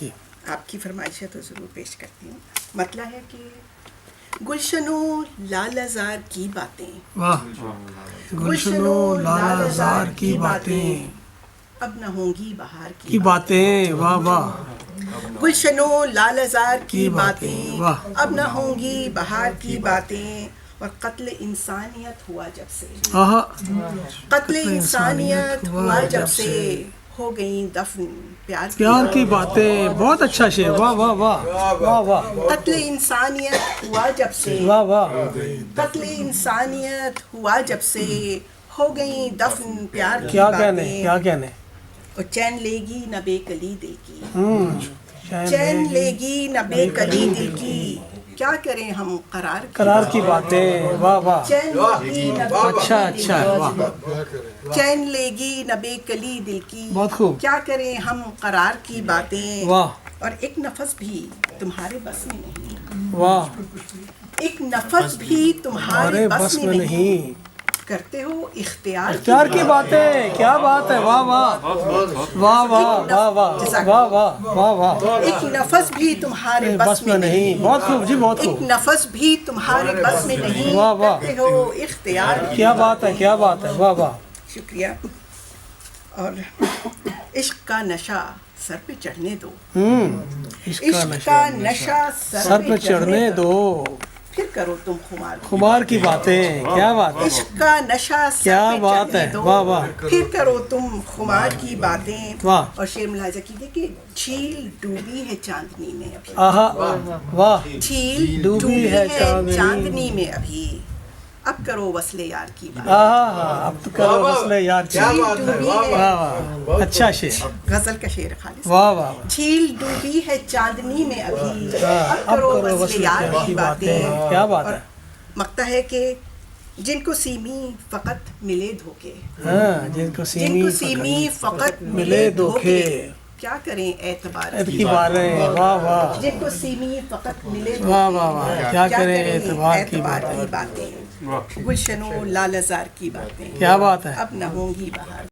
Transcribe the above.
جی آپ کی فرمائش ہے تو ضرور پیش کرتی ہوں. مطلب ہے کہ گلشنوں لال ازار کی باتیں، واہ. گلشنوں لال ازار کی باتیں، اب نہ ہوں گی بہار کی باتیں. واہ واہ. گلشنوں لال ازار کی باتیں، واہ. اب نہ ہوں گی بہار کی باتیں. اور قتل انسانیت ہوا جب سے، آہا. قتل انسانیت ہوا جب سے، ہو گئیں دفن پیار کی باتیں. بہت اچھا شعر. واہ واہ واہ واہ واہ. قتل انسانیت ہوا جب سے، واہ واہ. قتل انسانیت ہوا جب سے، ہو گئیں دفن پیار کی کیا کہنے باتیں. کیا کہنے. اور چین لے گی نہ بے کلی دل کی، چین چین لے گی نہ بے کلی دل کی، کیا کریں ہم قرار قرار کی باتیں. واہ واہ. چین لے گی نہ بے اچھا کلی اچھا. دل واہ. کی، چین لے گی نہ بے کلی دل کی، بہت خوب. کیا کریں ہم قرار کی باتیں. واہ. اور ایک نفس بھی تمہارے بس میں نہیں، واہ. ایک نفس بھی تمہارے ہمارے بس میں نہیں، نہیں. کرتے ہو اختیار اختیار کی باتیں. کیا بات ہے. واہ واہ واہ واہ واہ واہ واہ واہ واہ واہ. ایک نفس بھی تمہارے بس میں نہیں. بہت خوب جی بہت ایک خوب. نفس بھی تمہارے بس میں نہیں، واہ واہ. کرتے ہو اختیار کی کیا بات ہے کیا بات ہے. واہ واہ. شکریہ. اور عشق کا نشہ سر پہ چڑھنے دو، عشق کا نشہ سر پہ چڑھنے دو، پھر کرو تم خمار خمار کی باتیں. کیا بات ہے. عشق کا نشہ سر کیا پہ بات چڑھنے ہے. دو، واہ واہ. پھر کرو تم خمار کی باتیں. واہ. اور شعر ملاحظہ کیجیے کہ جھیل ڈوبی ہے چاندنی میں ابھی، آہا. واہ. جھیل ڈوبی ہے چاندنی میں ابھی، اب کرو وصل یار کی بات. آہا. اب تو کرو وصل یار کی. ڈوبی ہے، واہ واہ. اچھا شعر. غزل کا شعر خالص. واہ واہ. جھیل ڈوبی ہے چاندنی میں ابھی، اب اب کرو وصل یار کی باتیں. کیا بات اور ہے. مقطع ہے کہ جن کو سیمی فقط ملے دھوکے، ہاں. جن کو سیمی فقط ملے دھوکے، کیا کریں اعتبار کی باتیں. واہ واہ. جن کو سیمی فقط ملے واہ واہ واہ. کیا کریں اعتبار کی باتیں. باتیں. گلشنوں لال ازار کی باتیں، کیا بات ہے. اب نہ ہوں گی بہار